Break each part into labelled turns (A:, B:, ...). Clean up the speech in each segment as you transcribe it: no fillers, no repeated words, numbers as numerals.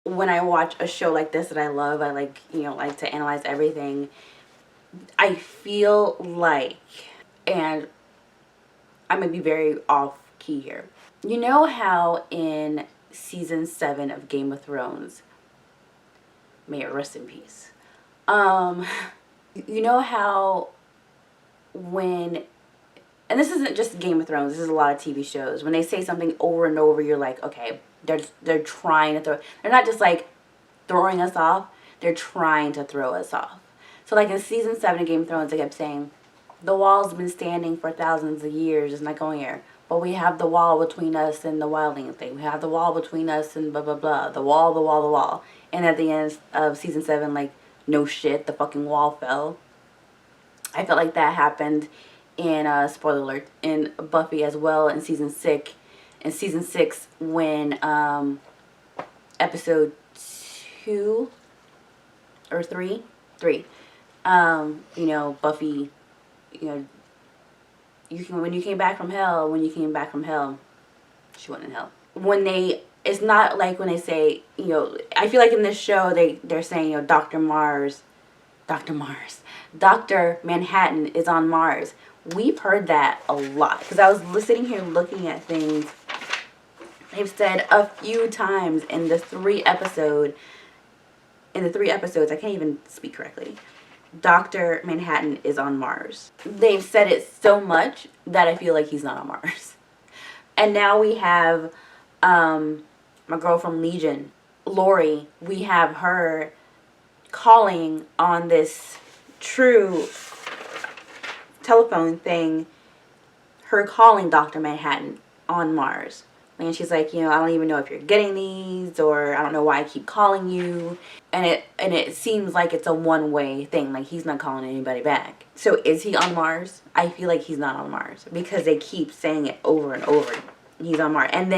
A: when I watch a show like this that I love, I like, you know, like to analyze everything. I feel like, and I'm gonna be very off key here. You know how in season 7 of Game of Thrones, may it rest in peace. You know how when, and this isn't just Game of Thrones, this is a lot of TV shows, when they say something over and over, you're like, okay, they're trying to throw, they're not just like throwing us off, they're trying to throw us off. So like in season 7 of Game of Thrones, they kept saying, the wall's been standing for thousands of years, it's not going here. But we have the wall between us and the wildling thing. We have the wall between us and blah, blah, blah. The wall, the wall, the wall. And at the end of season 7, like, no shit, the fucking wall fell. I felt like that happened in, spoiler alert, in Buffy as well in season 6. In season 6 when, episode 2 or 3? 3. You know, Buffy, you know, when you came back from hell, she went in hell. When they, it's not like when they say, you know, I feel like in this show they're saying, you know, Dr. Manhattan is on Mars. We've heard that a lot because I was sitting here looking at things. They've said a few times in the 3 episodes, I can't even speak correctly, Dr. Manhattan is on Mars. They've said it so much that I feel like he's not on Mars. And now we have my girl from Legion, Lori. We have her calling on this Trieu telephone thing, her calling Dr. Manhattan on Mars. And she's like, you know, I don't even know if you're getting these, or I don't know why I keep calling you. And it seems like it's a one-way thing. Like, he's not calling anybody back. So is he on Mars? I feel like he's not on Mars because they keep saying it over and over. He's on Mars. And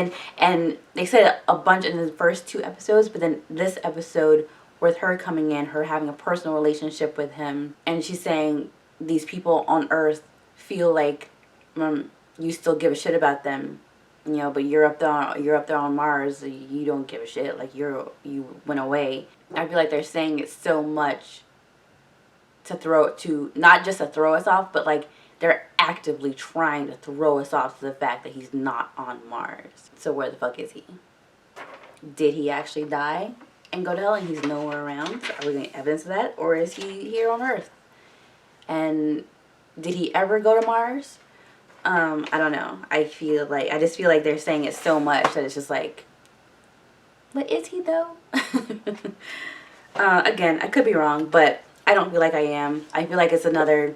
A: they said it a bunch in the first 2 episodes, but then this episode with her coming in, her having a personal relationship with him, and she's saying these people on Earth feel like you still give a shit about them. You know, but you're up there on Mars, you don't give a shit, like you went away. I feel like they're saying it so much not just to throw us off, but like they're actively trying to throw us off to the fact that he's not on Mars. So where the fuck is he? Did he actually die and go to hell and he's nowhere around? Are we getting evidence of that? Or is he here on Earth? And did he ever go to Mars? I don't know. I just feel like they're saying it so much that it's just like, but is he though? Again, I could be wrong, but I don't feel like I am. I feel like it's another,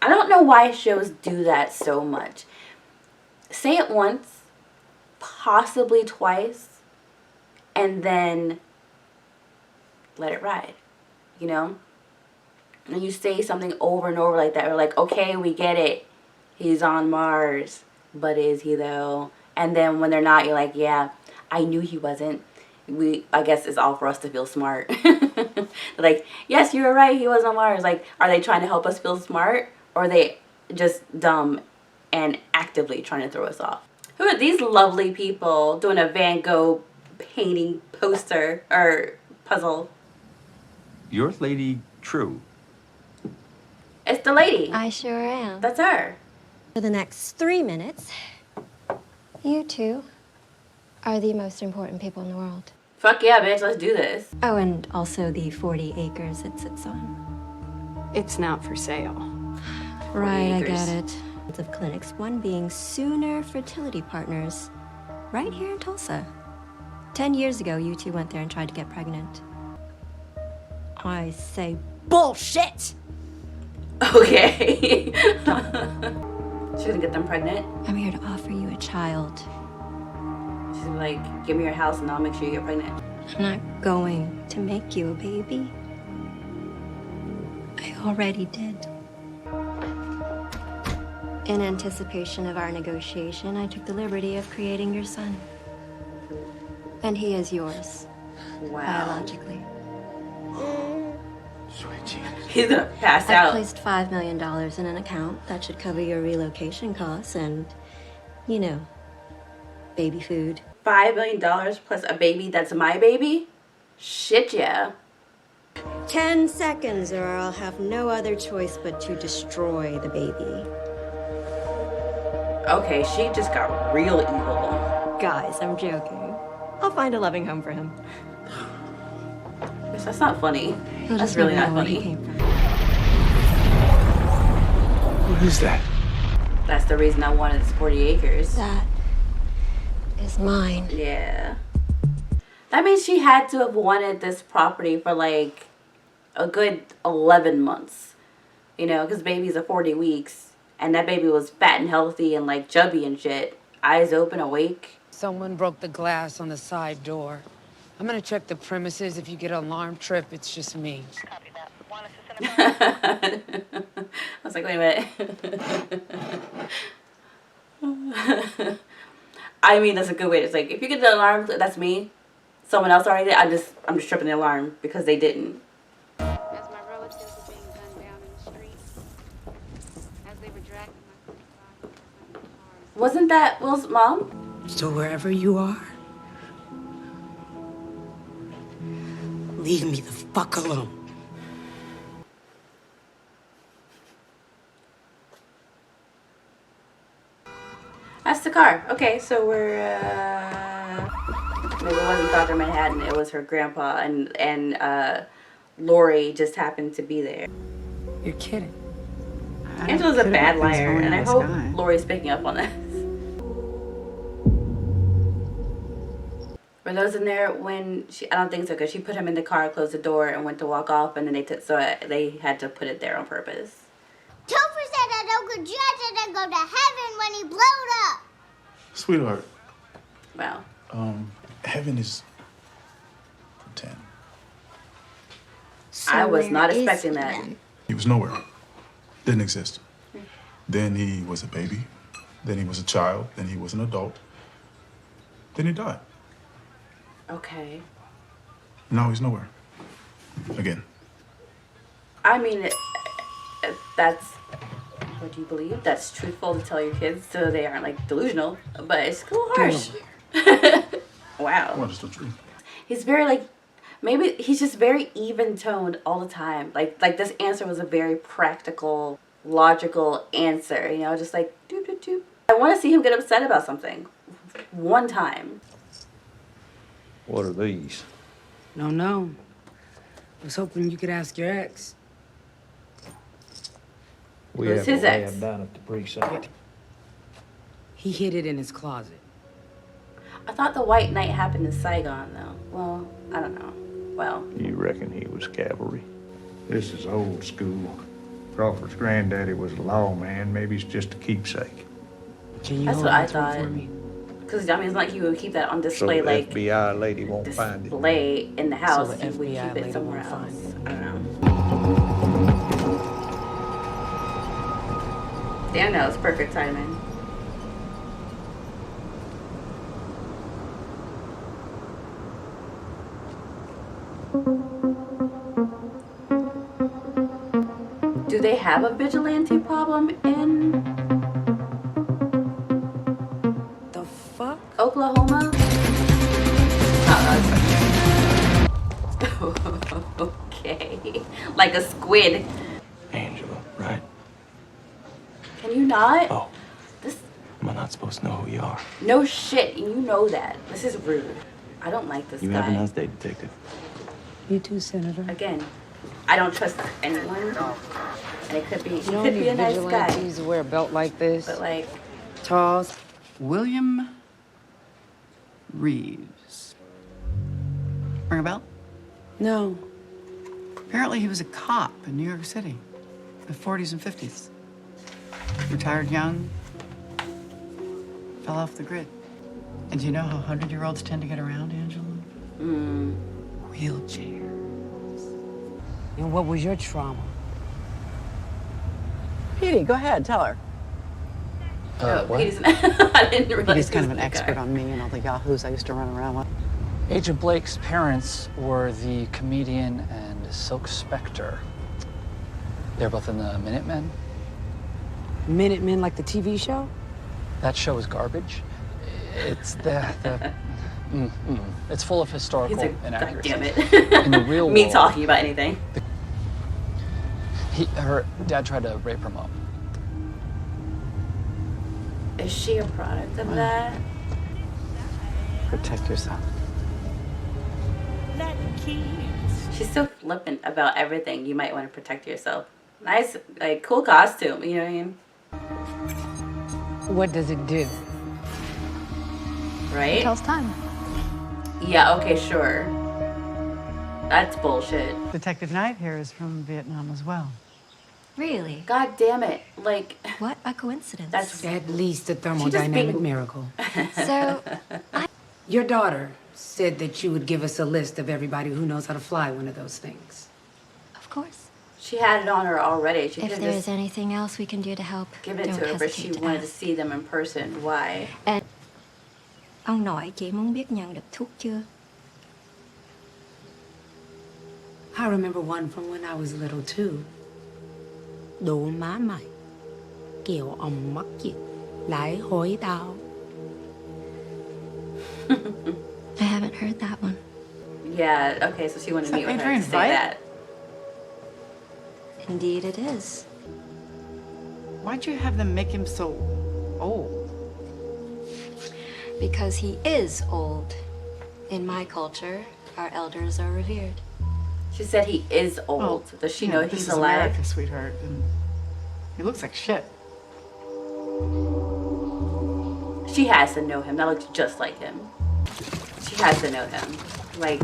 A: I don't know why shows do that so much. Say it once, possibly twice, and then let it ride, you know? And you say something over and over like that, we're like, okay, we get it. He's on Mars, but is he though? And then when they're not, you're like, yeah, I knew he wasn't. I guess it's all for us to feel smart. Like, yes, you were right, he was on Mars. Like, are they trying to help us feel smart? Or are they just dumb and actively trying to throw us off? Who are these lovely people doing a Van Gogh painting poster or puzzle?
B: You're Lady Trieu.
A: It's the lady.
C: I sure am.
A: That's her.
C: For the next 3 minutes, you two are the most important people in the world.
A: Fuck yeah, bitch, let's do this.
C: Oh, and also the 40 acres it sits on.
D: It's not for sale.
C: Right, I
A: acres.
C: get it. Of clinics, one being Sooner Fertility Partners, right here in Tulsa. 10 years ago, you two went there and tried to get pregnant. I say bullshit!
A: Okay. She's gonna get them pregnant.
C: I'm here to offer you a child.
A: She's like, give me your house and I'll make sure you get pregnant.
C: I'm not going to make you a baby. I already did. In anticipation of our negotiation, I took the liberty of creating your son. And he is yours.
A: Wow.
C: Biologically.
B: Sweet Jesus.
A: He's gonna pass
C: I've
A: out.
C: placed $5 million in an account that should cover your relocation costs and, you know, baby food.
A: $5 million plus a baby that's my baby? Shit, yeah.
C: 10 seconds, or I'll have no other choice but to destroy the baby.
A: Okay, she just got real evil.
C: Guys, I'm joking. I'll find a loving home for him.
A: That's not funny.
C: He'll
A: That's
C: just
A: really
C: never
A: not
C: know where he
A: funny.
C: came from.
B: What is that?
A: That's the reason I wanted this 40 acres.
C: That is mine.
A: Yeah. That means she had to have wanted this property for like a good 11 months. You know, because babies are 40 weeks. And that baby was fat and healthy and like chubby and shit. Eyes open, awake.
D: Someone broke the glass on the side door. I'm gonna check the premises. If you get an alarm trip, it's just me.
E: Copy that. Want assistant?
A: I was like, wait a minute. I mean, that's a good way. It's like, if you get the alarm, that's me. Someone else already did. I'm just tripping the alarm because they didn't.
F: As my relatives were being gunned down in the street, as they were dragging my body from the cars.
A: Wasn't that Will's mom?
D: So wherever you are, leave me the fuck alone.
A: That's the car. Okay, so we're maybe it wasn't Dr. Manhattan, it was her grandpa, and Lori just happened to be there.
D: You're kidding.
A: Angela's a bad liar, and I hope Lori's picking up on this. Were those in there when she? I don't think so, because she put him in the car, closed the door, and went to walk off, and then they had to put it there on purpose.
G: Topher said that Uncle John didn't go to heaven when he blowed up.
H: Sweetheart,
A: Wow.
H: heaven is pretend.
A: I was not expecting that.
H: He was nowhere. Didn't exist. Then he was a baby. Then he was a child. Then he was an adult. Then he died.
A: Okay.
H: Now he's nowhere. Again.
A: I mean, that's what you believe. That's truthful to tell your kids so they aren't like delusional, but it's a little harsh. Wow.
H: Well, it's the truth.
A: He's very like, maybe he's just very even toned all the time. Like this answer was a very practical, logical answer. You know, just like doop doop doop. I want to see him get upset about something, one time.
B: What are these?
D: No. I was hoping you could ask your ex.
B: We
A: It was his ex.
B: down at the precinct.
D: He hid it in his closet.
A: I thought the White Knight happened in Saigon though. Well, I don't know. Well,
B: You reckon he was cavalry? This is old school. Crawford's granddaddy was a lawman. Maybe it's just a keepsake.
D: Can you
A: that's
D: hold
A: what I
D: on to it
A: thought.
D: for me?
A: Because I mean, it's not like you would keep that on
B: So
A: display
B: the
A: like
B: FBI lady won't find it.
A: display in the house.
D: the
A: You would
D: FBI
A: keep it
D: lady
A: somewhere
D: won't
A: else.
D: find
A: I don't know. Damn, that was perfect timing. Do they have a vigilante problem in
D: The fuck?
A: Oklahoma? Oh, okay. Like a squid.
I: Angela, right?
A: Can you not?
I: Oh,
A: This
I: am I not supposed to know who you are?
A: no shit, and you know that. This is rude. I don't like this
I: You
A: guy.
I: have a nice day, detective.
D: You too, Senator.
A: Again, I don't trust anyone, and it could be he
D: You know
A: could
D: any
A: be a nice guy,
D: vigilantes who wear a belt like this?
A: but like
D: Tall.
J: William Reeves. Ring a bell?
D: No.
J: Apparently he was a cop in New York City, the 40s and 50s. Retired young, fell off the grid. And do you know how 100-year-olds tend to get around, Angela? Wheelchair.
D: And what was your trauma?
J: Petey, go ahead, tell her.
A: Petey's I didn't realize
J: Petey's kind
A: he
J: of an
A: was the
J: expert
A: guy.
J: on me and all the yahoos I used to run around with.
K: Agent Blake's parents were the comedian and Silk Spectre. They're both in the Minutemen.
D: Minutemen like the TV show?
K: That show is garbage. It's the It's full of historical
A: He's like, God
K: inaccuracies.
A: damn it.
K: In the real
A: Me
K: world,
A: talking about anything.
K: her dad tried to rape her mom.
A: Is she a product of that?
J: Protect yourself.
A: She's so flippant about everything. You might want to protect yourself. Nice, like, cool costume. You know what I mean?
D: What does it do?
A: Right?
F: It tells time.
A: Yeah, okay, sure. That's bullshit.
J: Detective Knight here is from Vietnam as well.
C: Really?
A: God damn it. Like,
C: What a coincidence.
A: that's...
D: At least a
A: just
D: thermodynamic
A: being-
D: miracle.
C: So,
D: Your daughter said that you would give us a list of everybody who knows how to fly one of those things.
C: of course.
A: She had it on her already. She
C: If
A: could
C: there's
A: just
C: anything else we can do to help,
A: give it
C: don't
A: to her, but she
C: hesitate to
A: wanted to
C: ask.
A: see them in person. Why?
C: Ông nội chị muốn biết nhận được thuốc chưa?
D: I remember one from when I was little too. Đồ má mày, kiểu ông mắc gì, lại hối tao.
C: I haven't heard that one.
A: Yeah, okay, so she wanted to meet with her to
J: Adrian's
A: say
J: right.
A: that.
C: Indeed it is.
J: Why'd you have them make him so old?
C: Because he is old. In my culture, our elders are revered.
A: She said he is old. Does she know
J: this
A: he's
J: is
A: alive?
J: America, sweetheart. And he looks like shit.
A: She has to know him. That looks just like him. She has to know him. Like,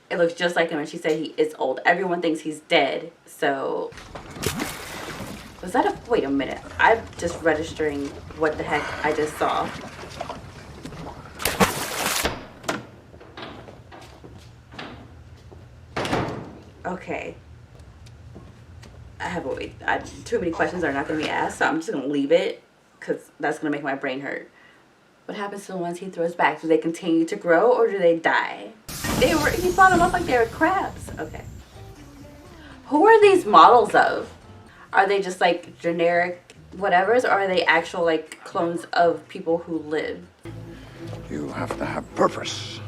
A: it looks just like him, and she said he is old. Everyone thinks he's dead, so... Was that a... Wait a minute. I'm just registering what the heck I just saw. Okay. Too many questions are not going to be asked, so I'm just going to leave it, because that's going to make my brain hurt. What happens to the ones he throws back? Do they continue to grow, or do they die? He brought them up like they were crabs. Okay. Who are these models of? Are they just like generic whatevers, or are they actual like clones of people who live?
L: You have to have purpose,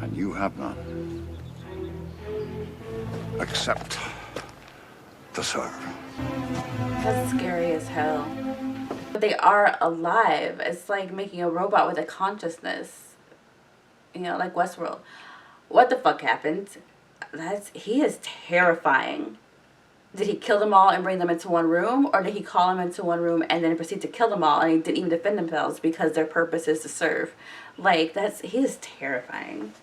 L: and you have none. Except to serve.
A: That's scary as hell. But they are alive. It's like making a robot with a consciousness. You know, like Westworld. What the fuck happened? He is terrifying. Did he kill them all and bring them into one room? Or did he call them into one room and then proceed to kill them all and he didn't even defend themselves because their purpose is to serve? Like, he is terrifying.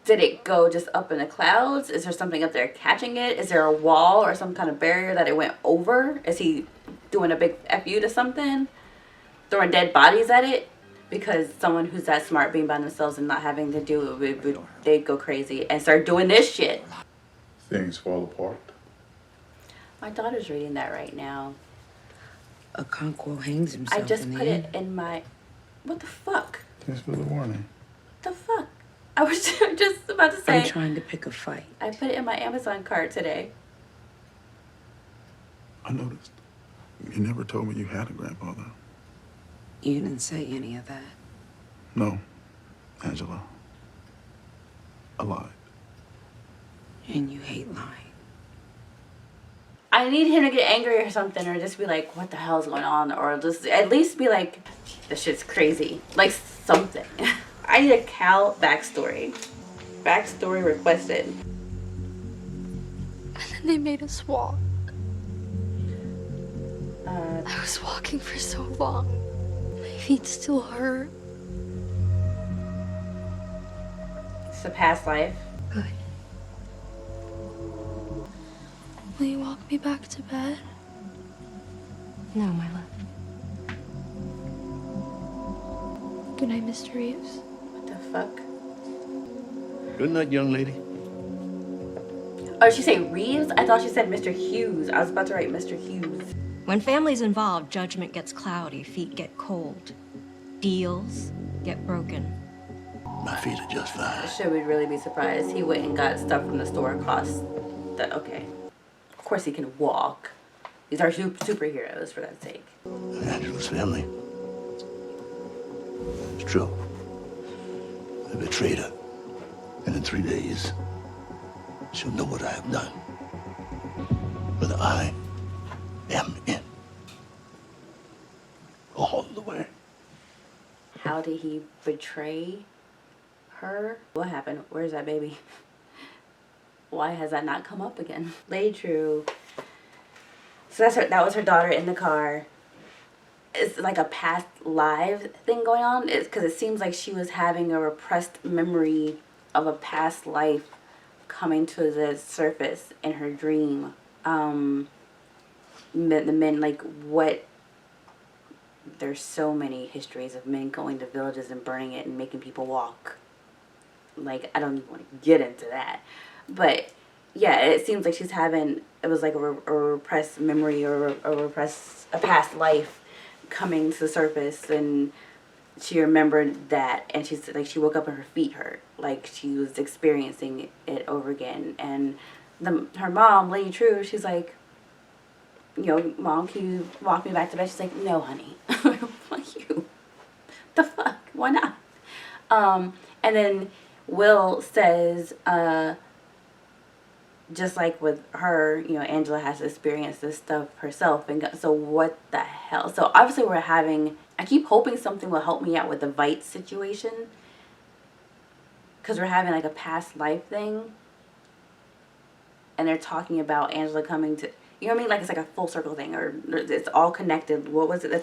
A: Did it go just up in the clouds? Is there something up there catching it? Is there a wall or some kind of barrier that it went over? Is he doing a big FU to something? Throwing dead bodies at it? Because someone who's that smart being by themselves and not having to do it, they'd go crazy and start doing this shit.
H: Things fall apart.
A: My daughter's reading that right now.
D: A conqueror hangs himself.
A: I just
D: in the
A: put
D: end.
A: it in my... What the fuck?
H: Thanks for the warning.
A: The fuck? I was just about to say...
D: I'm trying to pick a fight.
A: I put it in my Amazon cart today.
H: I noticed. You never told me you had a grandfather.
D: You didn't say any of that.
H: No, Angela. I lied.
D: And you hate lying.
A: I need him to get angry or something, or just be like, what the hell is going on? Or just at least be like, this shit's crazy. Like something. I need a Cal backstory. Backstory requested.
F: And then they made us walk. I was walking for so long. My feet still hurt.
A: It's a past life.
F: Good. Will you walk me back to bed?
C: No, my love.
F: Good night, Mr. Reeves.
A: What the fuck?
L: Good night, young lady.
A: Oh, did she say Reeves? I thought she said Mr. Hughes. I was about to write Mr. Hughes.
C: When family's involved, judgment gets cloudy, feet get cold. Deals get broken.
L: My feet are just fine.
A: Should we really be surprised? He went and got stuff from the store. Cost Okay. Of course he can walk. These are superheroes, for God's sake.
I: Angela's family. It's true. I betrayed her. And in 3 days, she'll know what I have done. Whether I am in. All the way.
A: How did he betray her? What happened? Where's that baby? Why has that not come up again? Lady Trieu. So that was her daughter in the car. It's like a past lives thing going on. It's because it seems like she was having a repressed memory of a past life coming to the surface in her dream. The men, like, what? There's so many histories of men going to villages and burning it and making people walk. Like, I don't even want to get into that. But yeah, it seems like she's having, it was like a repressed memory or a past life coming to the surface, and she remembered that, and she's like, she woke up and her feet hurt, like she was experiencing it over again. And her mom, Lady Trieu, she's like, you know, Mom, can you walk me back to bed? She's like, no, honey. Fuck you. The fuck? Why not? And then Will says, just like with her, you know, Angela has to experience this stuff herself. And so what the hell? So obviously we're having, I keep hoping something will help me out with the Vite situation. Because we're having like a past life thing. And they're talking about Angela coming to, you know what I mean? Like it's like a full circle thing, or it's all connected. What was it? The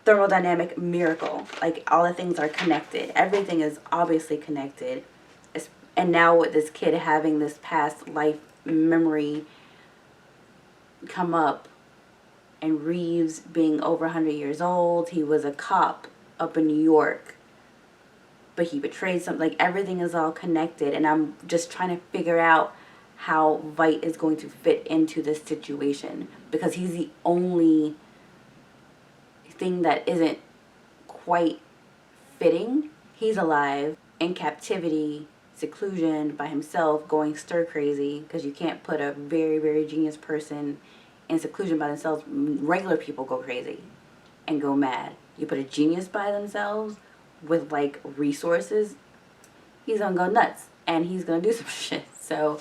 A: thermodynamic miracle. Like all the things are connected. Everything is obviously connected. And now with this kid having this past life memory come up, and Reeves being over 100 years old, he was a cop up in New York, but he betrayed something. Like everything is all connected, and I'm just trying to figure out how Vite is going to fit into this situation, because he's the only thing that isn't quite fitting. He's alive in captivity, seclusion, by himself, going stir crazy, because you can't put a very, very genius person in seclusion by themselves. Regular people go crazy and go mad. You put a genius by themselves with like resources, he's gonna go nuts and he's gonna do some shit. So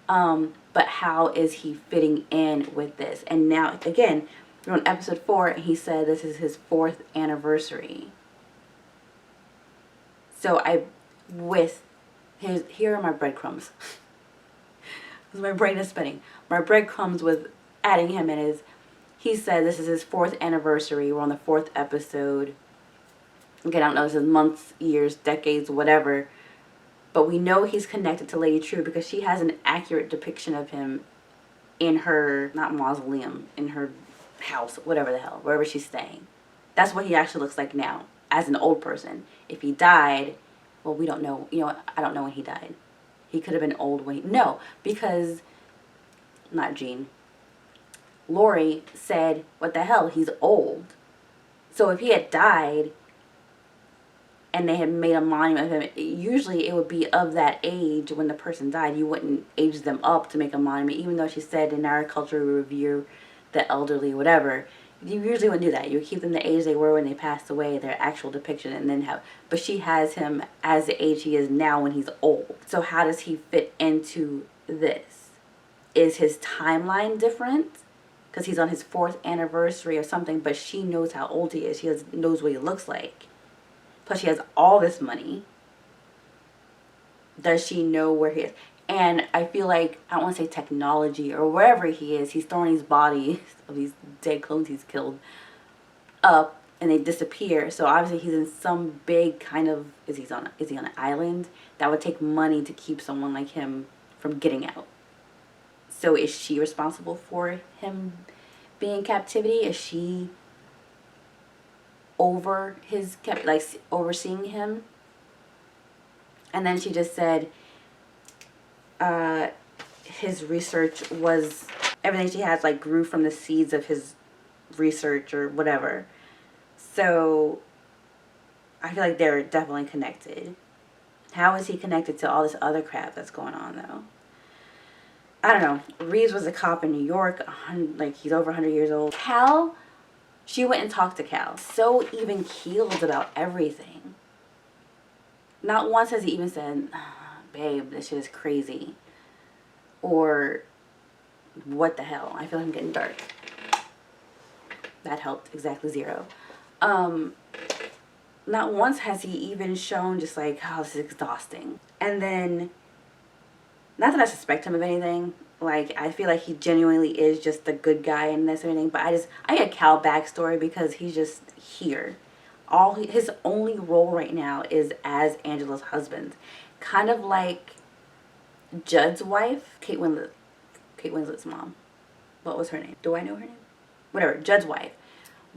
A: but how is he fitting in with this? And now again, we're on episode 4, and he said this is his 4th anniversary. So here are my breadcrumbs. My brain is spinning. My breadcrumbs with adding him in is, he said this is his 4th anniversary. We're on the 4th episode. Again, I don't know if this is months, years, decades, whatever. But we know he's connected to Lady Trieu because she has an accurate depiction of him in her, not mausoleum, in her house, whatever the hell, wherever she's staying. That's what he actually looks like now, as an old person. If he died, well, we don't know. You know, I don't know when he died. He could have been old when he, no, because, not Jean, Lori said, what the hell, he's old. So if he had died and they had made a monument of him, usually it would be of that age when the person died. You wouldn't age them up to make a monument, even though she said in our culture we revere the elderly, whatever. You usually wouldn't do that. You would keep them the age they were when they passed away, their actual depiction, and then have, but she has him as the age he is now when he's old. So how does he fit into this? Is his timeline different? Because he's on his 4th anniversary or something, but she knows how old he is. She knows what he looks like. Plus she has all this money. Does she know where he is? And I feel like, I don't want to say technology or wherever he is, he's throwing these bodies of these dead clones he's killed up and they disappear. So obviously he's in some big kind of, is he on an island? That would take money to keep someone like him from getting out. So is she responsible for him being in captivity? Is she over his, like overseeing him? And then she just said, his research was, everything she has like grew from the seeds of his research or whatever. So I feel like they're definitely connected. How is he connected to all this other crap that's going on, though? I don't know. Reeves was a cop in New York. Like, he's over 100 years old. Cal, she went and talked to Cal. So even keeled about everything. Not once has he even said, babe, this shit is crazy. Or, what the hell? I feel like I'm getting dark. That helped. Exactly 0. Not once has he even shown just like, oh, this is exhausting. And then, not that I suspect him of anything. Like, I feel like he genuinely is just the good guy in this or anything. But I get Cal backstory because he's just here. His only role right now is as Angela's husband. Kind of like Judd's wife, Kate Winslet's mom. What was her name? Do I know her name? Whatever, Judd's wife.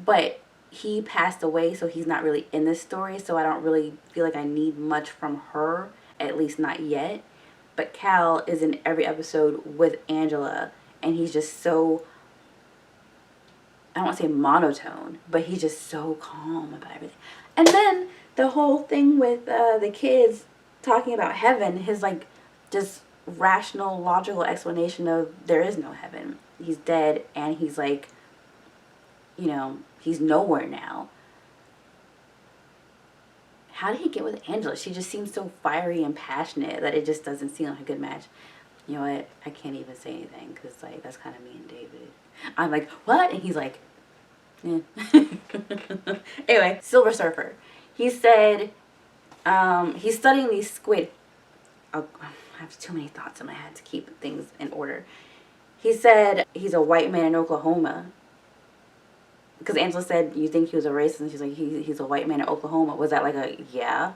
A: But he passed away, so he's not really in this story, so I don't really feel like I need much from her, at least not yet. But Cal is in every episode with Angela, and he's just so, I don't want to say monotone, but he's just so calm about everything. And then the whole thing with the kids talking about heaven, his like just rational, logical explanation of there is no heaven. He's dead, and he's like, you know, he's nowhere now. How did he get with Angela? She just seems so fiery and passionate that it just doesn't seem like a good match. You know what? I can't even say anything because like that's kind of me and David. I'm like, what? And he's like, yeah. Anyway, Silver Surfer. He said he's studying these squid. Oh, I have too many thoughts in my head to keep things in order. He said he's a white man in Oklahoma. Because Angela said, you think he was a racist? And she's like, he's a white man in Oklahoma. Was that like a, yeah?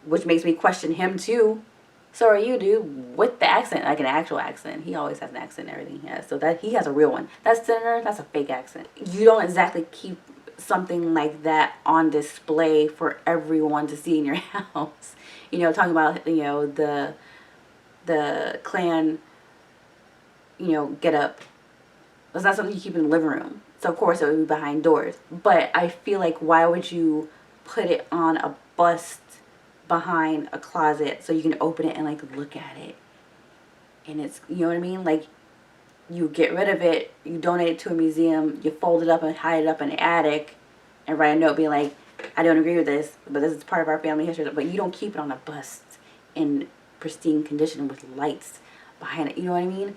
A: Which makes me question him too. So are you, dude, with the accent, like an actual accent. He always has an accent and everything he has. So that he has a real one. That senator, that's a fake accent. You don't exactly keep something like that on display for everyone to see in your house. You know, talking about, you know, the Klan, you know, get up. That's not something you keep in the living room. So, of course, it would be behind doors. But I feel like, why would you put it on a bust behind a closet so you can open it and, like, look at it? And it's, you know what I mean? Like, you get rid of it, you donate it to a museum, you fold it up and hide it up in the attic, and write a note being like, I don't agree with this, but this is part of our family history. But you don't keep it on a bust in pristine condition with lights behind it. You know what I mean?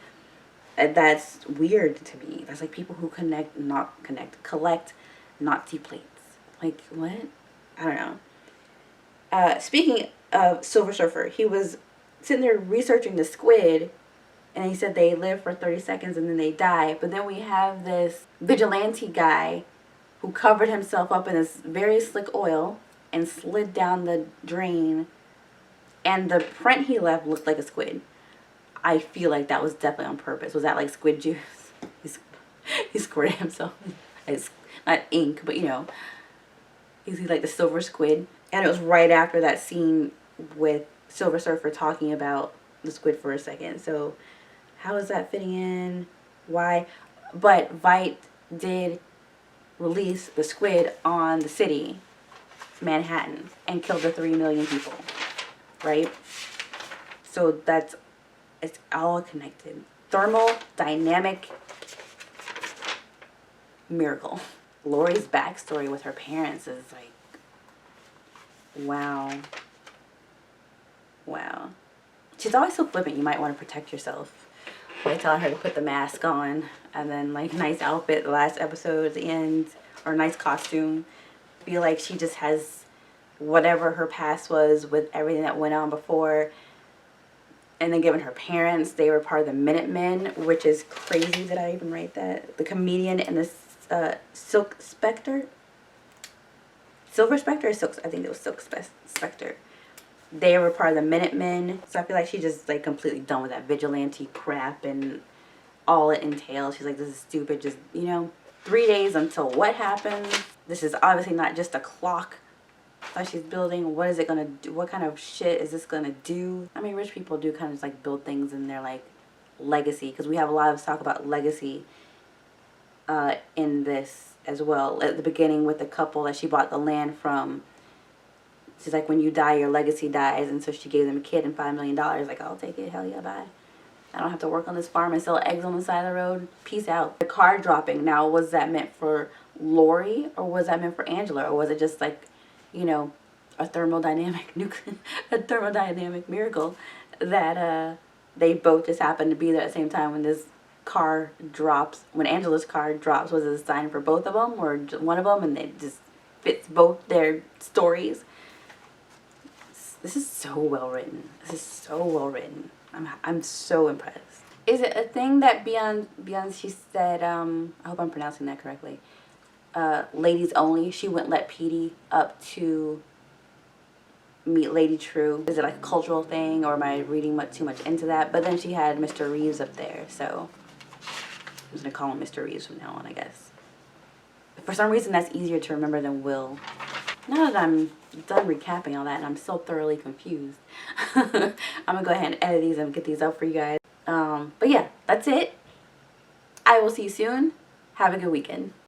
A: That's weird to me. That's like people who collect Nazi plates. Like, what? I don't know. Speaking of Silver Surfer, he was sitting there researching the squid, and he said they live for 30 seconds and then they die. But then we have this vigilante guy who covered himself up in this very slick oil and slid down the drain, and the print he left looked like a squid. I feel like that was definitely on purpose. Was that like squid juice? He squirted himself. It's not ink, but you know. He's like the silver squid. And it was right after that scene with Silver Surfer talking about the squid for a second. So how is that fitting in? Why? But Vite did release the squid on the city, Manhattan, and killed the 3 million people. Right? So it's all connected. Thermodynamic miracle. Lori's backstory with her parents is like, wow. Wow. She's always so flippant. You might want to protect yourself. Like telling her to put the mask on, and then like nice outfit the last episode at the end, or nice costume. Feel like she just has whatever her past was with everything that went on before. And then given her parents, they were part of the Minutemen, which is crazy that I even write that. The comedian and the Silk Spectre. Silver Spectre or Silk? I think it was Silk Spectre. They were part of the Minutemen. So I feel like she's just like completely done with that vigilante crap and all it entails. She's like, this is stupid. Just, you know, 3 days until what happens. This is obviously not just a clock that she's building. What is it gonna do? What kind of shit is this gonna do? I mean, rich people do kind of just like build things in their like legacy, because we have a lot of talk about legacy in this as well. At the beginning with the couple that she bought the land from, she's like, when you die, your legacy dies. And so she gave them a kid and $5 million. Like, I'll take it. Hell yeah, bye. I don't have to work on this farm and sell eggs on the side of the road. Peace out. The car dropping. Now, was that meant for Lori, or was that meant for Angela? Or was it just like, you know, a thermodynamic miracle that they both just happened to be there at the same time when this car drops, when Angela's car drops? Was it a sign for both of them or just one of them, and it just fits both their stories? This is so well written. This is so well written. I'm so impressed. Is it a thing that beyond she said, I hope I'm pronouncing that correctly, ladies only, she wouldn't let Petey up to meet Lady Trieu? Is it like a cultural thing, or am I reading too much into that? But then she had Mr. Reeves up there, so I'm just gonna call him Mr. Reeves from now on, I guess. For some reason, that's easier to remember than Will. Now that I'm done recapping all that, and I'm still thoroughly confused, I'm gonna go ahead and edit these and get these up for you guys. But yeah, that's it. I will see you soon. Have a good weekend.